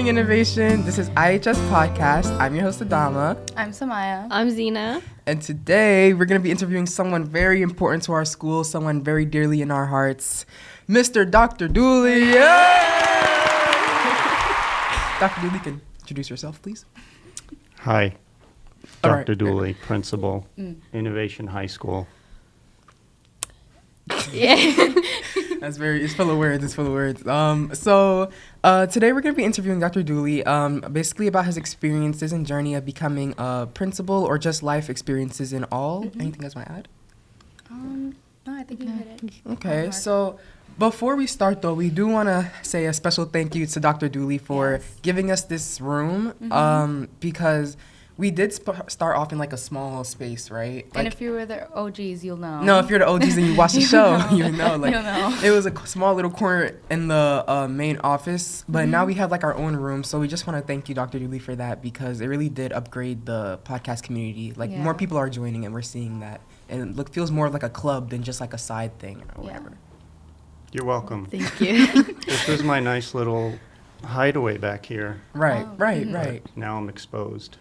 morning, innovation. This is IHS Podcast. I'm your host, Adama. I'm Samaya. I'm Zena. And today, we're going to be interviewing someone very important to our school, someone very dearly in our hearts, Mr. Dr. Dooley. Yeah! Dr. Dooley, can you introduce yourself, please? Hi, All Dr. right. Dooley, Principal, Innovation High School. Yeah. It's full of words. So today we're going to be interviewing Dr. Dooley, basically about his experiences and journey of becoming a principal or just life experiences in all. Anything you guys want to add? No, I think you hit it. Okay, so before we start, though, we do want to say a special thank you to Dr. Dooley for giving us this room, because we did start off in like a small space, right? And Like, if you were the OGs, you'll know. no, if you're the OGs and you watch the show, you know. Like, You'll know. it was a small little corner in the main office, but now we have like our own room. So we just want to thank you, Dr. Dooley, for that, because it really did upgrade the podcast community. Like, more Yeah. people are joining, and we're seeing that, and it feels more like a club than just like a side thing or whatever. You're welcome. Thank you. This was my nice little hideaway back here. Right, Oh. right. But now I'm exposed.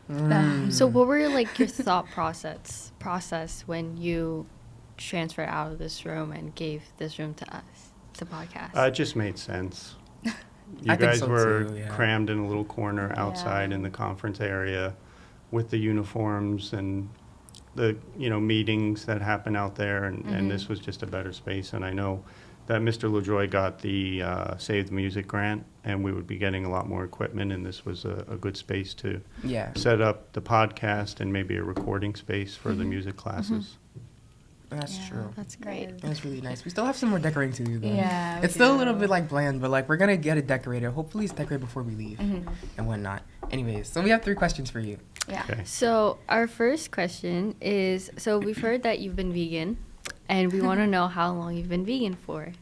So what were like your thought process when you transferred out of this room and gave this room to us, the podcast? It just made sense. You I think guys so were too, yeah. crammed in a little corner outside Yeah. in the conference area with the uniforms and the meetings that happen out there, and this was just a better space. And I know that Mr. LaJoy got the Save the Music grant, and we would be getting a lot more equipment, and this was a good space to Yeah, set up the podcast and maybe a recording space for the music classes. that's Yeah. true. That's great. That's really nice. We still have some more decorating to do, though. Yeah, we It's still a do. little bit like bland, but like we're gonna get it decorated. Hopefully, it's decorated before we leave and whatnot. Anyways, so we have 3 questions for you. Yeah. Okay. So our first question is, so we've heard that you've been vegan, and we want to know how long you've been vegan for.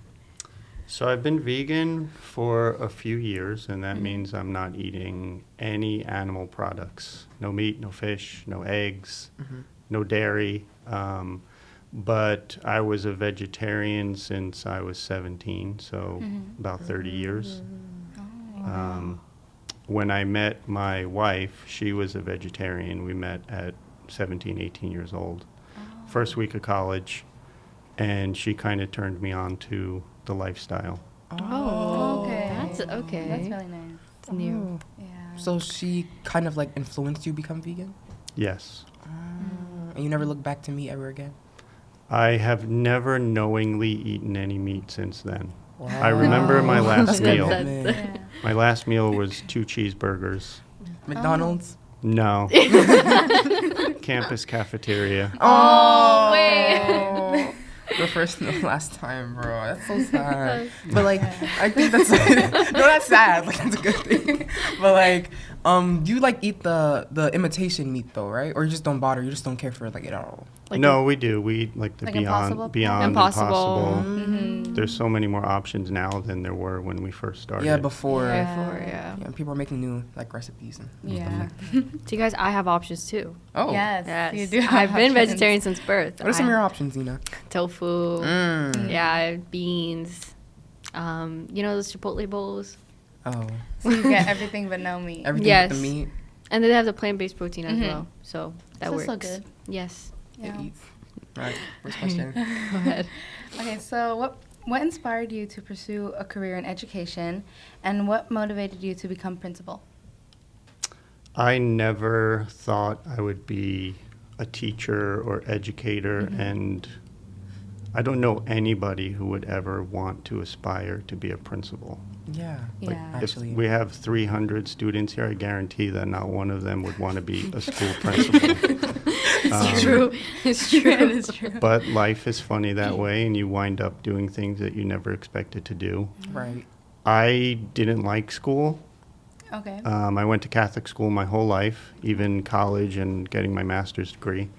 So I've been vegan for a few years, and that means I'm not eating any animal products. No meat, no fish, no eggs, no dairy. But I was a vegetarian since I was 17, so about 30 years. When I met my wife, she was a vegetarian. We met at 17, 18 years old. First week of college, and she kind of turned me on to the lifestyle. Oh, Okay. That's okay. That's really nice. It's new. Yeah. So she kind of like influenced you become vegan, Yes. and you never look back to meat ever again. I have never knowingly eaten any meat since then. I remember my last That's meal. good, That's- man. Yeah. My last meal was 2 cheeseburgers. McDonald's. No. Campus cafeteria. Oh, wait. The first and the last time, bro. That's so sad. But like, I think that's no, that's sad. Like, that's a good thing. But like, you like eat the imitation meat though, right? Or you just don't bother? You just don't care for like it at all? Like No, we do. We eat like the Like Beyond Impossible. Impossible. There's so many more options now than there were when we first started. Yeah, before. Yeah. Before, yeah. Yeah, people are making new like recipes and stuff Yeah. like that. So you guys, I have options too. Oh, Yes. Yes. You do. I've been have vegetarian since birth. What are some of your options, Zena? Tofu. Mm. Yeah, beans. Those Chipotle bowls. Oh, So you get everything but no meat. everything Yes. with the meat. And then they have the plant-based protein as Mhm. well. So that So works. so good. Yes. Yeah. It eats. All right, first question. Go ahead. Okay, so what inspired you to pursue a career in education, and what motivated you to become principal? I never thought I would be a teacher or educator, and I don't know anybody who would ever want to aspire to be a principal. Yeah. Yeah. Actually. If we have 300 students here, I guarantee that not one of them would want to be a school principal. It's true. It's true. It is true. But life is funny that way, and you wind up doing things that you never expected to do. Right. I didn't like school. Okay. I went to Catholic school my whole life, even college and getting my master's degree.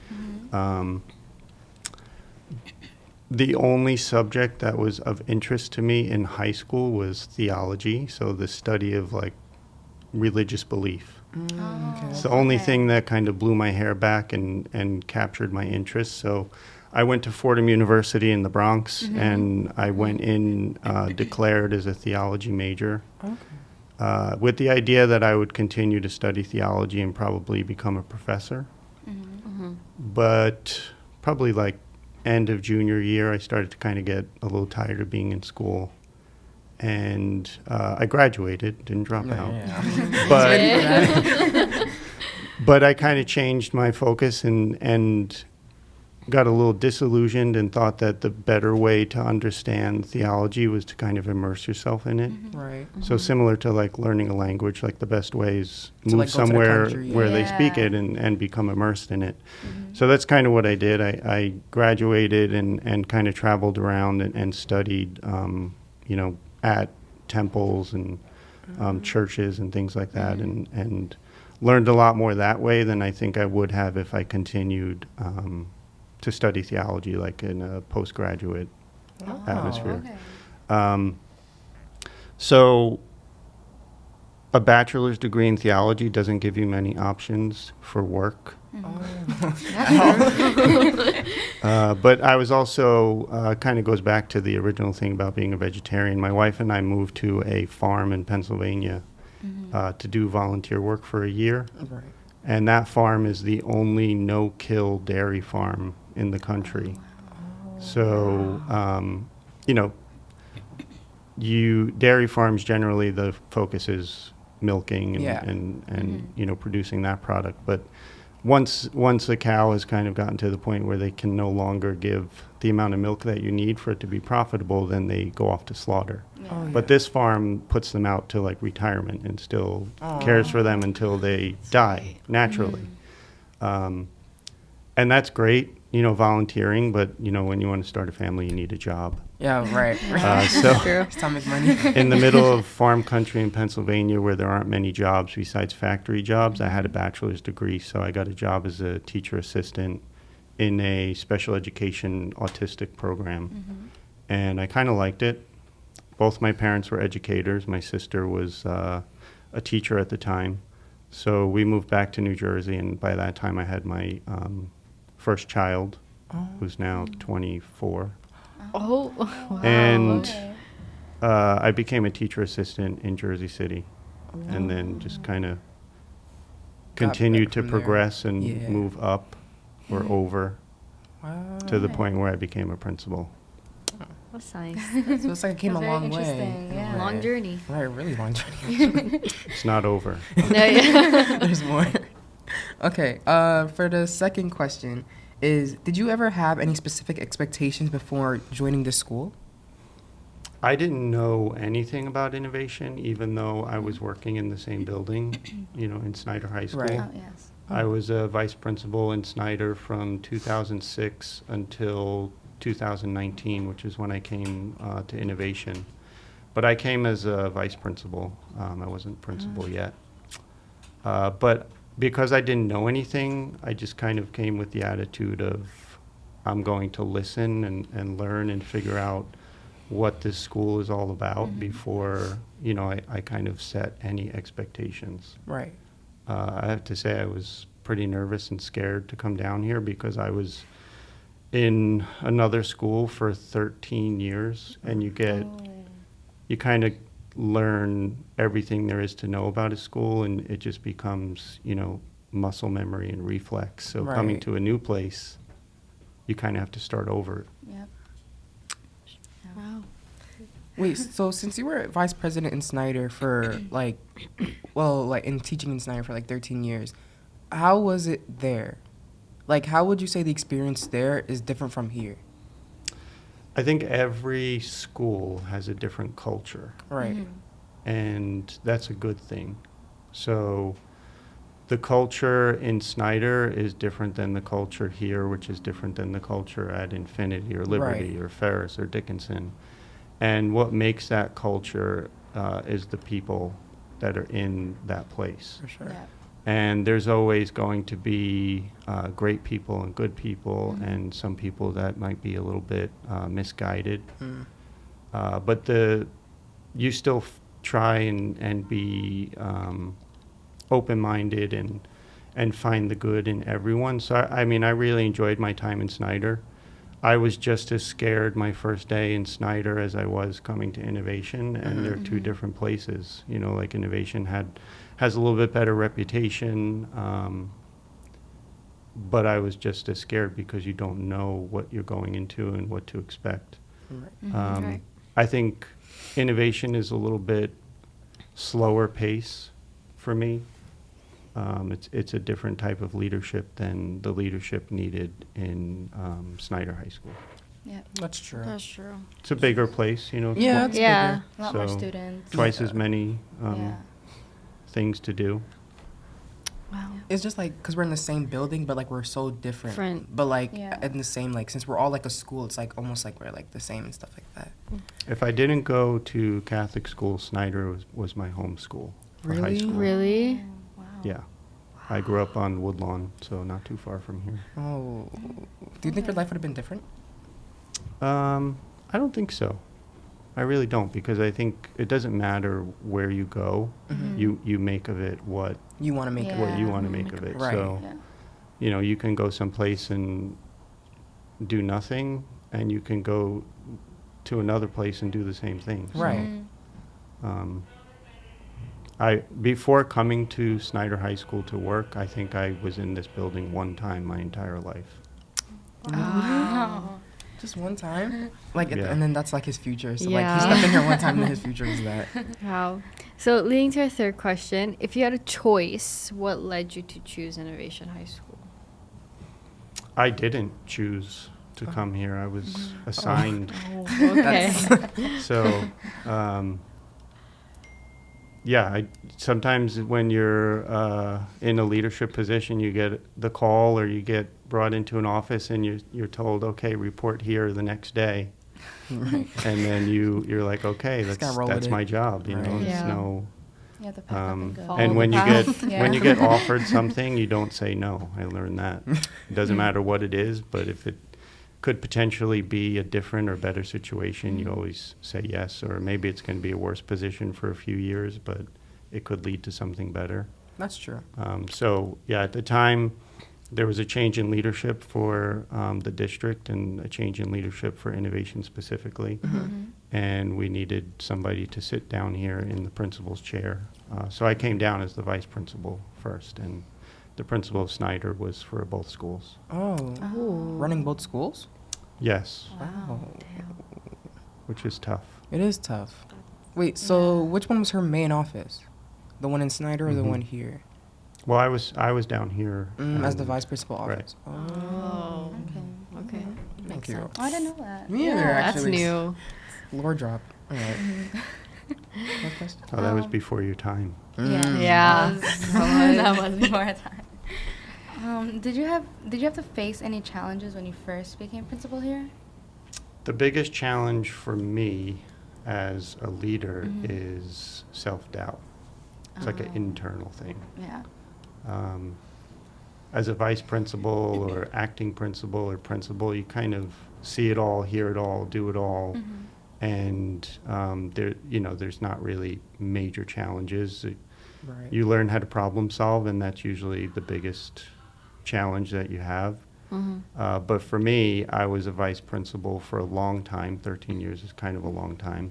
The only subject that was of interest to me in high school was theology, so the study of like religious belief. Oh, It's the only okay. thing that kind of blew my hair back and captured my interest. So I went to Fordham University in the Bronx, and I went in declared as a theology major. Okay. with the idea that I would continue to study theology and probably become a professor. But probably like end of junior year, I started to kind of get a little tired of being in school. And I graduated, didn't drop out. But I kind of changed my focus and got a little disillusioned and thought that the better way to understand theology was to kind of immerse yourself in it. Right. So similar to like learning a language, like the best way is To, move like, go to the somewhere country. where they speak it and become immersed in it. So that's kind of what I did. I graduated and kind of traveled around and studied, at temples and churches and things like that, and learned a lot more that way than I think I would have if I continued to study theology, like in a postgraduate atmosphere. Okay. So a bachelor's degree in theology doesn't give you many options for work. But I was also, kind of goes back to the original thing about being a vegetarian. My wife and I moved to a farm in Pennsylvania to do volunteer work for a year. Right. And that farm is the only no-kill dairy farm in the country. So, dairy farms generally, the focus is milking and producing that product. But once a cow has kind of gotten to the point where they can no longer give the amount of milk that you need for it to be profitable, then they go off to slaughter. But this farm puts them out to like retirement and still cares for them until they die naturally. And that's great, volunteering, but when you want to start a family, you need a job. Yeah, right. So Stomach money. in the middle of farm country in Pennsylvania where there aren't many jobs besides factory jobs, I had a bachelor's degree, so I got a job as a teacher assistant in a special education autistic program. And I kind of liked it. Both my parents were educators. My sister was a teacher at the time. So we moved back to New Jersey, and by that time I had my first child, who's now 24. Oh, wow. And Okay. I became a teacher assistant in Jersey City, and then just kind of continued to from there. progress and Yeah. move up or over Wow. to the point where I became a principal. That's nice. So it's like it came a That's very long way. interesting, yeah. Long journey. Right, really long journey. It's not over. No, yeah. There's more. Okay, for the second question is, did you ever have any specific expectations before joining the school? I didn't know anything about innovation, even though I was working in the same building, in Snyder High School. Right. Oh, yes. I was a vice principal in Snyder from 2006 until 2019, which is when I came to innovation. But I came as a vice principal. I wasn't principal yet. But because I didn't know anything, I just kind of came with the attitude of I'm going to listen and learn and figure out what this school is all about before, I kind of set any expectations. Right. I have to say I was pretty nervous and scared to come down here because I was in another school for 13 years, and you kind of learn everything there is to know about a school, and it just becomes, muscle memory and reflex. So coming Right. to a new place, you kind of have to start over. Yep. Wow. Wait, so since you were vice president in Snyder for in teaching in Snyder for 13 years, how was it there? How would you say the experience there is different from here? I think every school has a different culture, Right. and that's a good thing. So the culture in Snyder is different than the culture here, which is different than the culture at Infinity or Liberty Right. or Ferris or Dickinson. And what makes that culture is the people that are in that place. For sure. Yeah. And there's always going to be great people and good people, and some people that might be a little bit misguided. But you still try and be open-minded and find the good in everyone. So I really enjoyed my time in Snyder. I was just as scared my first day in Snyder as I was coming to Innovation, and they're two different places. You know, like Innovation has a little bit better reputation, but I was just as scared because you don't know what you're going into and what to expect. Right. I think Innovation is a little bit slower pace for me. It's a different type of leadership than the leadership needed in Snyder High School. Yeah. That's true. That's true. It's a bigger place, you know. Yeah, it's Yeah. A lot more So, students. Twice Yeah. as many Yeah. things to do. Wow. It's just like because we're in the same building, but like we're so different. Different. But like Yeah. in the same like since we're all like a school, it's like almost like we're like the same and stuff like that. If I didn't go to Catholic school, Snyder was my home school for high Really? school. Really? Wow. Yeah. I grew up on Woodlawn, so not too far from here. Oh, do you think your life would have been different? I don't think so. I really don't, because I think it doesn't matter where you go. You make of it what You want to make Yeah. it what you want to make of it. Right. So, Yeah. you know, you can go someplace and do nothing, and you can go to another place and do the same thing. So, Right. before coming to Snyder High School to work, I think I was in this building one time my entire life. Wow. Just one time, like, Yeah. and then that's like his future. So like Yeah. he stepped in here one time, and his future is that. Wow. So leading to our third question, if you had a choice, what led you to choose Innovation High School? I didn't choose to come here. I was assigned. Okay. So, yeah, sometimes when you're in a leadership position, you get the call or you get brought into an office and you're told, okay, report here the next day. Right. And then you're like, okay, Just gotta roll that's with my it. job. You know, Right. it's Yeah. no. You have to pack up and go. Follow And the when you path. get Yeah. when you get offered something, you don't say no. I learned that. It doesn't matter what it is, but if it could potentially be a different or better situation, you always say yes. Or maybe it's going to be a worse position for a few years, but it could lead to something better. That's true. So yeah, at the time, there was a change in leadership for the district and a change in leadership for innovation specifically. And we needed somebody to sit down here in the principal's chair. So I came down as the vice principal first, and the principal of Snyder was for both schools. Oh, running both schools? Yes, Wow. which is tough. It is tough. Wait, so which one was her main office? The one in Snyder or the Mhm. one here? Well, I was down here As the and- vice principal right. office. Oh. Okay. Okay. Thank Makes you. sense. Oh, I didn't know that. Me either, That's actually. new. Lore drop. All right. What question? Oh, that was Um, before your time. Yeah. Yeah. That was before our time. Did you have to face any challenges when you first became principal here? The biggest challenge for me as a leader is self-doubt. It's like an Oh. internal thing. Yeah. As a vice principal or acting principal or principal, you kind of see it all, hear it all, do it all, and there's not really major challenges. Right. You learn how to problem solve, and that's usually the biggest challenge that you have. But for me, I was a vice principal for a long time. 13 years is kind of a long time,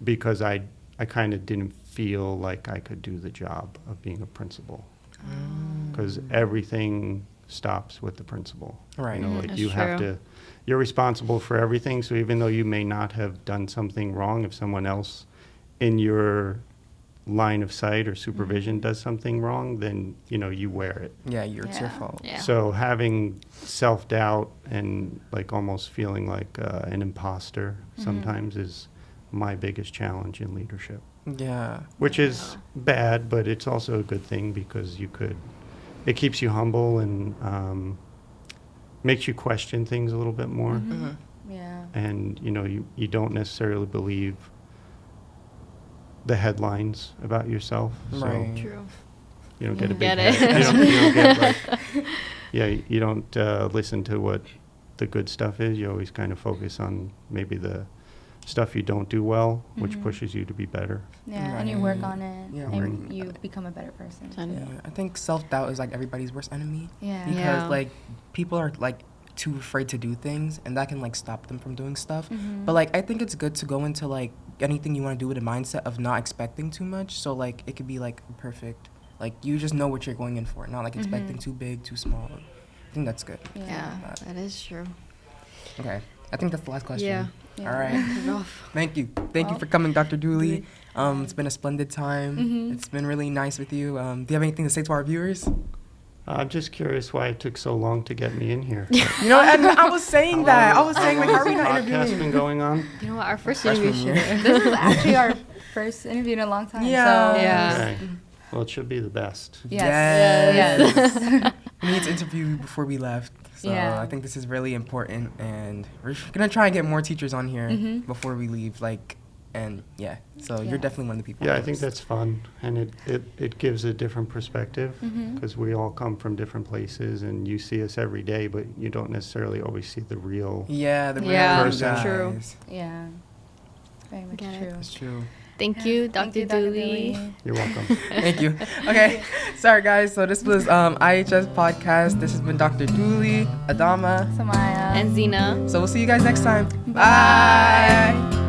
because I kind of didn't feel like I could do the job of being a principal, because everything stops with the principal. Right. You know, like That's you have true. to, you're responsible for everything. So even though you may not have done something wrong, if someone else in your line of sight or supervision does something wrong, then you wear it. Yeah, it's your Yeah. fault. Yeah. So having self-doubt and like almost feeling like an imposter sometimes is my biggest challenge in leadership, Yeah. which is bad, but it's also a good thing because it keeps you humble and makes you question things a little bit more. Yeah. And you don't necessarily believe the headlines about yourself. So Right. True. you don't get a big Get it. head. You don't get like, you don't listen to what the good stuff is. You always kind of focus on maybe the stuff you don't do well, which pushes you to be better. Yeah, and you work Right. on it, Yeah, and work. you become a better person. And- Yeah, I think self-doubt is like everybody's worst enemy. Yeah. Because Yeah. like people are like too afraid to do things, and that can like stop them from doing stuff. But like I think it's good to go into like anything you want to do with a mindset of not expecting too much. So like it could be like perfect, like you just know what you're going in for, not like expecting too big, too small. I think that's good. Yeah, that is true. Okay, I think that's the last question. Yeah. All right. Thank you for coming, Dr. Dooley. It's been a splendid time. It's been really nice with you. Do you have anything to say to our viewers? I'm just curious why it took so long to get me in here. You know, and I was saying that. I was saying, like, how are we not podcast interviewing? been going on? You know what? Our first interview should. This is actually our first interview in a long time. Yeah. So. Yeah. Okay. Well, it should be the best. Yes. We need to interview you before we left. So Yeah. I think this is really important, and we're gonna try and get more teachers on here before we leave. Like, and yeah, so you're definitely one of the people. Yeah, I think that's fun, and it gives a different perspective because we all come from different places, and you see us every day, but you don't necessarily always see the real. the real Yeah, person. true. Yeah. Very much Get it. true. That's true. Thank you, Thank Dr. you, Dr. Dooley. You're welcome. Thank you. Okay, sorry guys. So this was IHS podcast. This has been Dr. Dooley, Adama, Samaya. And Zena. So we'll see you guys next time. Bye.